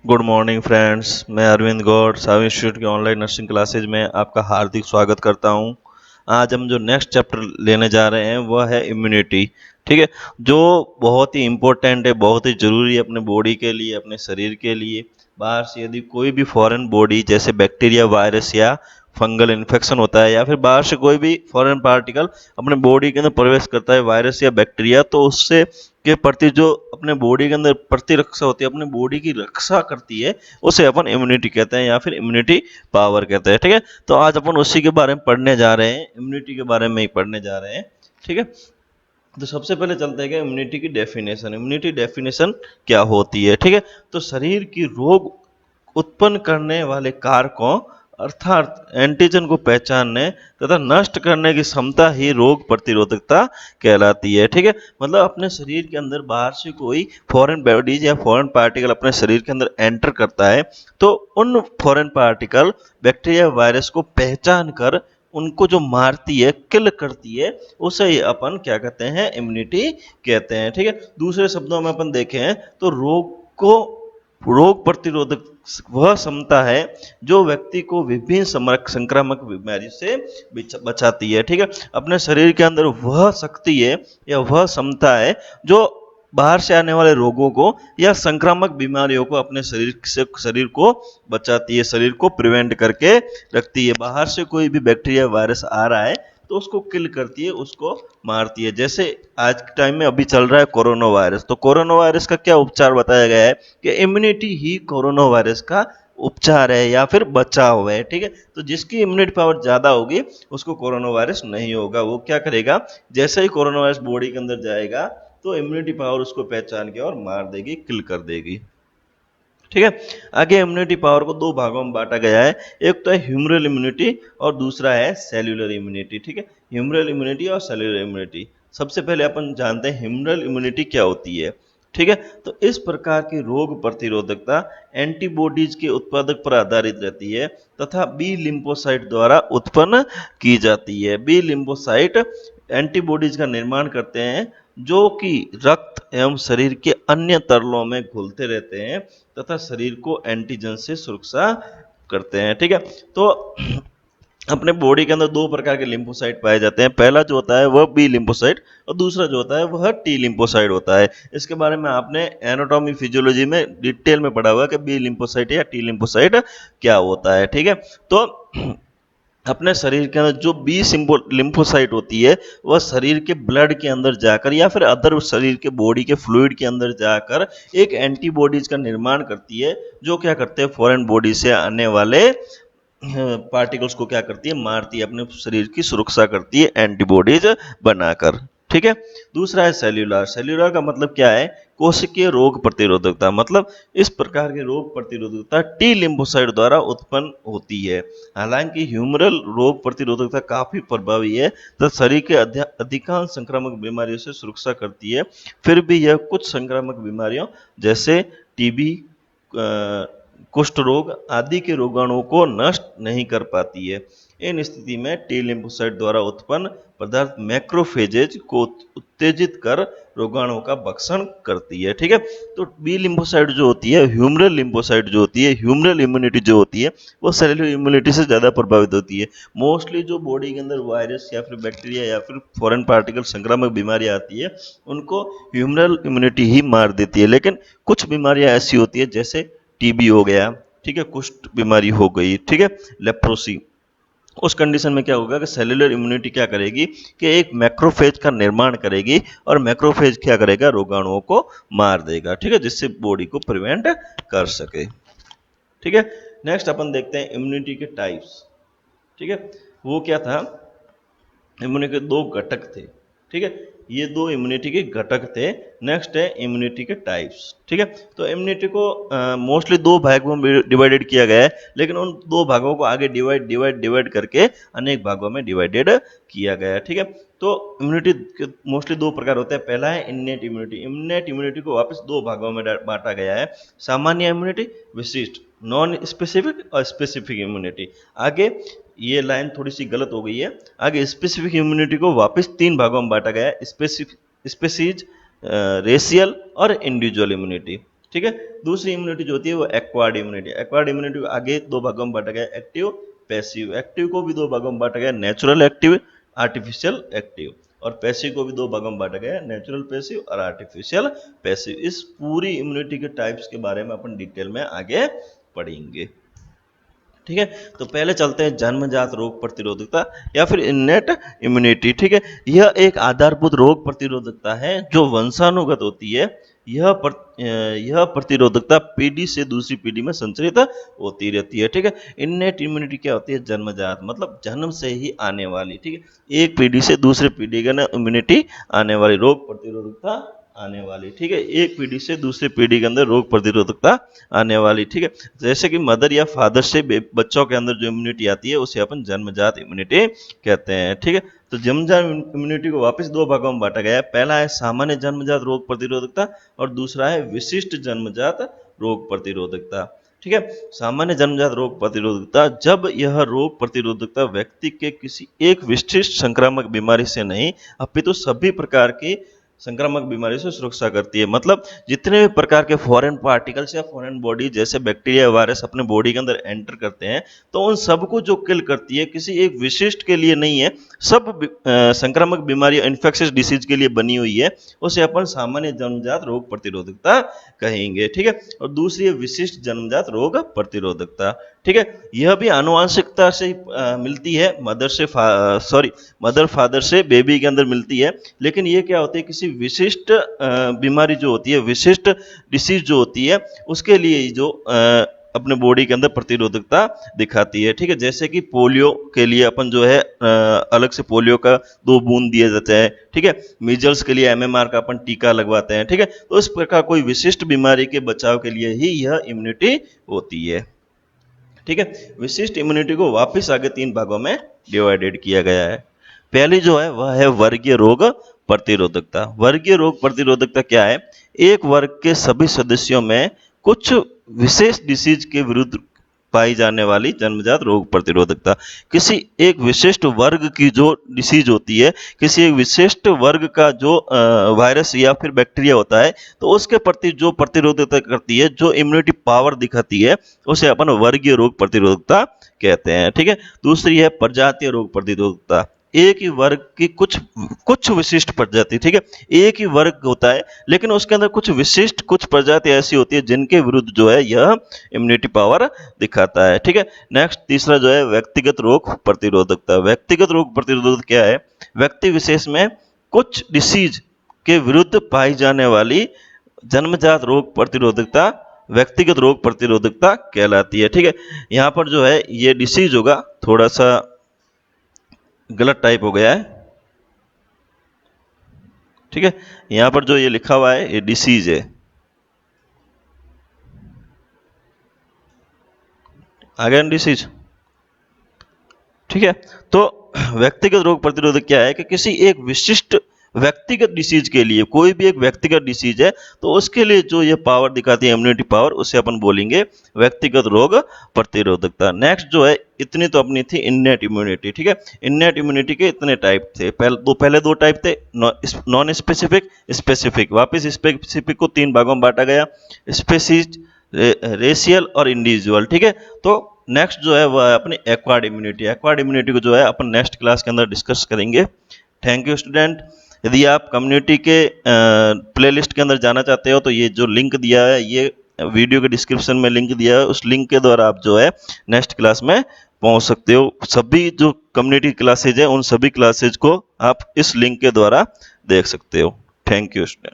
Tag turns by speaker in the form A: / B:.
A: Good morning friends. मैं अरविंद गौड़ सावी institute की online nursing classes में आपका हार्दिक स्वागत करता हूं। आज हम जो नेक्स्ट चैप्टर लेने जा रहे हैं वह है इम्यूनिटी। ठीक है, जो बहुत ही इम्पोर्टेंट है, बहुत ही ज़रूरी है अपने बॉडी के लिए, अपने शरीर के लिए। बाहर से यदि कोई भी फॉरेन बॉडी जैसे बैक्टीरिया, वायरस या फंगल इन्फेक्शन होता है, या फिर बाहर से कोई भी फॉरेन पार्टिकल अपने बॉडी के अंदर प्रवेश करता है, वायरस या बैक्टीरिया, तो उससे के प्रति जो अपने बॉडी के अंदर प्रतिरक्षा होती है, अपने बॉडी की रक्षा करती है, उसे अपन इम्यूनिटी कहते हैं या फिर इम्यूनिटी पावर कहते हैं। ठीक है, तो आज अपन उसी के बारे में पढ़ने जा रहे हैं, इम्यूनिटी के बारे में ही पढ़ने जा रहे हैं। ठीक है, तो सबसे पहले चलते हैं कि इम्यूनिटी की डेफिनेशन। इम्यूनिटी डेफिनेशन क्या होती है? ठीक है, तो शरीर की रोग उत्पन्न करने वाले कारकों अर्थात एंटीजन को पहचानने तथा नष्ट करने की क्षमता ही रोग प्रतिरोधकता कहलाती है। ठीक है, मतलब अपने शरीर के अंदर बाहर से कोई फॉरेन बॉडीज या फॉरेन पार्टिकल अपने शरीर के अंदर एंटर करता है, तो उन फॉरेन पार्टिकल, बैक्टीरिया, वायरस को पहचान कर उनको जो मारती है, किल करती है, उसे ही अपन क्या कहते हैं? इम्यूनिटी कहते हैं। ठीक है, दूसरे शब्दों में अपन देखें तो रोग प्रतिरोधक वह क्षमता है जो व्यक्ति को विभिन्न संक्रामक बीमारी से बचाती है। ठीक है, अपने शरीर के अंदर वह शक्ति है या वह क्षमता है जो बाहर से आने वाले रोगों को या संक्रामक बीमारियों को अपने शरीर को बचाती है, शरीर को प्रिवेंट करके रखती है। बाहर से कोई भी बैक्टीरिया, वायरस आ रहा है तो उसको किल करती है, उसको मारती है। जैसे आज के टाइम में अभी चल रहा है कोरोना वायरस, तो कोरोना वायरस का क्या उपचार बताया गया है कि इम्यूनिटी ही कोरोना वायरस का उपचार है या फिर बचाव है। ठीक है, तो जिसकी इम्यूनिटी पावर ज्यादा होगी उसको कोरोना वायरस नहीं होगा। वो क्या करेगा? जैसे ही कोरोना वायरस बॉडी के अंदर जाएगा तो इम्यूनिटी पावर उसको पहचान के और मार देगी, किल कर देगी। ठीक है, आगे इम्यूनिटी पावर को दो भागों में बांटा गया है। एक तो है ह्यूमरल इम्यूनिटी और दूसरा है सेल्यूलर इम्यूनिटी। ठीक है, ह्यूमरल इम्यूनिटी और सेल्यूलर इम्यूनिटी। सबसे पहले अपन जानते हैं ह्यूमरल इम्यूनिटी क्या होती है। ठीक है, तो इस प्रकार की रोग प्रतिरोधकता एंटीबॉडीज के उत्पादक पर आधारित रहती है तथा बी लिम्फोसाइट द्वारा उत्पन्न की जाती है। बी लिम्फोसाइट एंटीबॉडीज का निर्माण करते हैं जो कि रक्त एवं शरीर के अन्य तरलों में घुलते रहते हैं तथा शरीर को एंटीजन से सुरक्षा करते हैं। ठीक है, तो अपने बॉडी के अंदर दो प्रकार के लिम्फोसाइट पाए जाते हैं। पहला जो होता है वह बी लिम्फोसाइट और दूसरा जो होता है वह टी लिम्फोसाइट होता है। इसके बारे में आपने एनाटॉमी फिजियोलॉजी में डिटेल में पढ़ा हुआ है कि बी लिम्फोसाइट या टी लिम्फोसाइट क्या होता है। ठीक है, तो अपने शरीर के अंदर जो बी लिम्फोसाइट होती है वह शरीर के ब्लड के अंदर जाकर या फिर अदर शरीर के बॉडी के फ्लूइड के अंदर जाकर एक एंटीबॉडीज का निर्माण करती है, जो क्या करते हैं? फॉरेन बॉडी से आने वाले पार्टिकल्स को क्या करती है? मारती है, अपने शरीर की सुरक्षा करती है एंटीबॉडीज बनाकर। ठीक है, दूसरा है सेल्यूलर। सेल्यूलर का मतलब क्या है? कोशिकीय रोग प्रतिरोधकता। मतलब इस प्रकार की रोग प्रतिरोधकता टी लिम्फोसाइट द्वारा उत्पन्न होती है। हालांकि ह्यूमरल रोग प्रतिरोधकता काफी प्रभावी है तो शरीर के अधिकांश संक्रामक बीमारियों से सुरक्षा करती है, फिर भी यह कुछ संक्रामक बीमारियों जैसे टीबी, कुष्ठ रोग आदि के रोगाणुओं को नष्ट नहीं कर पाती है। इन स्थिति में टी लिम्फोसाइट द्वारा उत्पन्न पदार्थ मैक्रोफेजेज को उत्तेजित कर रोगाणुओं का भक्षण करती है। ठीक है, तो बी लिम्फोसाइट जो होती है, ह्यूमरल लिम्फोसाइट जो होती है, ह्यूमरल इम्यूनिटी जो होती है, वो सेलुलर इम्यूनिटी से ज़्यादा प्रभावित होती है। मोस्टली जो बॉडी के अंदर वायरस या फिर बैक्टीरिया या फिर फॉरेन पार्टिकल संक्रामक बीमारियां आती है उनको ह्यूमरल इम्यूनिटी ही मार देती है। लेकिन कुछ बीमारियां ऐसी होती है जैसे टीबी हो गया, ठीक है, कुष्ठ बीमारी हो गई, ठीक है, लेप्रोसी, उस कंडीशन में क्या होगा कि सेलुलर इम्यूनिटी क्या करेगी कि एक मैक्रोफेज का निर्माण करेगी और मैक्रोफेज क्या करेगा? रोगाणुओं को मार देगा। ठीक है, जिससे बॉडी को प्रिवेंट कर सके। ठीक है, नेक्स्ट अपन देखते हैं इम्यूनिटी के टाइप्स। ठीक है, वो क्या था? इम्यूनिटी के दो घटक थे। ठीक है, ये दो इम्यूनिटी के घटक थे। नेक्स्ट है इम्यूनिटी के टाइप्स। ठीक है, तो इम्यूनिटी को मोस्टली दो भागों में डिवाइडेड किया गया है, लेकिन उन दो भागों को आगे डिवाइड करके अनेक भागों में डिवाइडेड किया गया है। ठीक है, तो इम्यूनिटी के मोस्टली दो प्रकार होते हैं। पहला है इन्नेट इम्यूनिटी। इन्नेट इम्यूनिटी को वापस दो भागों में बांटा गया है, सामान्य इम्यूनिटी, विशिष्ट, नॉन स्पेसिफिक और स्पेसिफिक इम्यूनिटी। आगे ये लाइन थोड़ी सी गलत हो गई है। आगे स्पेसिफिक इम्यूनिटी को वापस तीन भागों में बांटा गया है, स्पेसिफिक, स्पेसीज, रेशियल और इंडिविजुअल इम्यूनिटी। ठीक है। दूसरी इम्यूनिटी जो होती है वो एक्वायर्ड इम्यूनिटी। एक्वायर्ड इम्यूनिटी को आगे दो भागों में बांटा गया, एक्टिव, पैसिव। एक्टिव को भी दो भागों में बांटा गया, नेचुरल एक्टिव, आर्टिफिशियल एक्टिव। और पैसिव को भी दो भागों में बांटा गया, नेचुरल पैसिव और आर्टिफिशियल पैसिव। इस पूरी इम्यूनिटी के टाइप्स के बारे में अपन डिटेल में आगे पढ़ेंगे, ठीक है। तो पहले चलते हैं जन्मजात रोग प्रतिरोधकता या फिर इन्नेट इम्यूनिटी, ठीक है। यह एक आधारभूत रोग प्रतिरोधकता है जो वंशानुगत होती है। यह प्रतिरोधकता पीढ़ी से दूसरी पीढ़ी में संचरित होती रहती है, ठीक है। इन्नेट इम्यूनिटी क्या होती है? जन्मजात, मतलब जन्म से ही आने वाली, ठीक है। एक पीढ़ी से दूसरी पीढ़ी का ना इम्यूनिटी आने वाली, रोग प्रतिरोधकता आने वाली, ठीक है। एक पीढ़ी से दूसरी पीढ़ी के अंदर रोग प्रतिरोधकता आने वाली, ठीक है। जैसे कि मदर या फादर से बच्चों के अंदर जो इम्यूनिटी आती है उसे अपन जन्मजात इम्यूनिटी कहते हैं, ठीक है। तो जन्मजात इम्यूनिटी को वापस दो भागों में बांटा गया है। पहला है सामान्य जन्मजात रोग प्रतिरोधकता और दूसरा है विशिष्ट जन्मजात रोग प्रतिरोधकता, ठीक है। सामान्य जन्मजात रोग प्रतिरोधकता, जब यह रोग प्रतिरोधकता व्यक्ति के किसी एक विशिष्ट संक्रामक बीमारी से नहीं अपितु सभी प्रकार की संक्रामक बीमारी से सुरक्षा करती है। मतलब जितने भी प्रकार के फॉरेन पार्टिकल्स या फॉरेन बॉडी जैसे बैक्टीरिया, वायरस अपने बॉडी के अंदर एंटर करते हैं तो उन सबको जो किल करती है, किसी एक विशिष्ट के लिए नहीं है, सब संक्रामक बीमारी इन्फेक्शियस डिसीज के लिए बनी हुई है, उसे अपन सामान्य जन्मजात रोग प्रतिरोधकता कहेंगे, ठीक है। और दूसरी है विशिष्ट जन्मजात रोग प्रतिरोधकता, ठीक है। यह भी आनुवांशिकता से मिलती है, मदर फादर से बेबी के अंदर मिलती है, लेकिन ये क्या होती है, किसी विशिष्ट बीमारी जो होती है, विशिष्ट डिसीज जो होती है, उसके लिए जो अपने बॉडी के अंदर प्रतिरोधकता दिखाती है, ठीक है। जैसे कि पोलियो के लिए अपन जो है अलग से पोलियो का 2 बूंद दिया जाता है, ठीक है। मीजल्स के लिए MMR का अपन टीका लगवाते हैं, ठीक है। तो इस प्रकार कोई विशिष्ट बीमारी के बचाव के लिए ही यह इम्यूनिटी होती है, ठीक है। विशिष्ट इम्यूनिटी को वापस आगे 3 भागों में डिवाइडेड किया गया है। पहली जो है वह है वर्गीय रोग प्रतिरोधकता। वर्गीय रोग प्रतिरोधकता क्या है? एक वर्ग के सभी सदस्यों में कुछ विशेष डिसीज के विरुद्ध पाई जाने वाली जन्मजात रोग प्रतिरोधकता। किसी एक विशिष्ट वर्ग की जो डिसीज होती है, किसी एक विशिष्ट वर्ग का जो वायरस या फिर बैक्टीरिया होता है, तो उसके प्रति जो प्रतिरोधकता करती है, जो इम्यूनिटी पावर दिखाती है, उसे अपन वर्गीय रोग प्रतिरोधकता कहते हैं, ठीक है। दूसरी है प्रजातीय रोग प्रतिरोधकता। एक ही वर्ग की कुछ विशिष्ट प्रजाति, ठीक है। एक ही वर्ग होता है लेकिन उसके अंदर कुछ विशिष्ट कुछ प्रजाति ऐसी होती है जिनके विरुद्ध जो है यह इम्यूनिटी पावर दिखाता है, ठीक है। नेक्स्ट तीसरा जो है व्यक्तिगत रोग प्रतिरोधकता। व्यक्तिगत रोग प्रतिरोधक क्या है? व्यक्ति विशेष में कुछ डिसीज के विरुद्ध पाई जाने वाली जन्मजात रोग प्रतिरोधकता व्यक्तिगत रोग प्रतिरोधकता कहलाती है, ठीक है। यहाँ पर जो है ये डिसीज होगा, थोड़ा सा गलत टाइप हो गया है, ठीक है। यहां पर जो ये लिखा हुआ है ये डिसीज है, आ गया डिसीज, ठीक है। तो व्यक्तिगत रोग प्रतिरोधक क्या है कि किसी एक विशिष्ट व्यक्तिगत डिसीज के लिए, कोई भी एक व्यक्तिगत डिसीज है तो उसके लिए जो ये पावर दिखाती है इम्यूनिटी पावर, उसे अपन बोलेंगे व्यक्तिगत रोग प्रतिरोधकता। नेक्स्ट जो है, इतनी तो अपनी थी इन्नेट इम्यूनिटी, ठीक है। इन्नेट इम्यूनिटी के इतने टाइप थे, पहले दो टाइप थे, नॉन स्पेसिफिक, स्पेसिफिक। वापस स्पेसिफिक को 3 भागों में बांटा गया, स्पेसिस्ट, रेशियल और इंडिविजुअल, ठीक है। तो नेक्स्ट जो है वह है अपनी एक्वायर्ड इम्यूनिटी। एक्वायर्ड इम्यूनिटी को जो है अपन नेक्स्ट क्लास के अंदर डिस्कस करेंगे। Thank you student. यदि आप कम्युनिटी के प्लेलिस्ट के अंदर जाना चाहते हो तो ये जो लिंक दिया है, ये वीडियो के डिस्क्रिप्शन में लिंक दिया है, उस लिंक के द्वारा आप जो है नेक्स्ट क्लास में पहुंच सकते हो। सभी जो कम्युनिटी क्लासेज है उन सभी क्लासेज को आप इस लिंक के द्वारा देख सकते हो। Thank you student.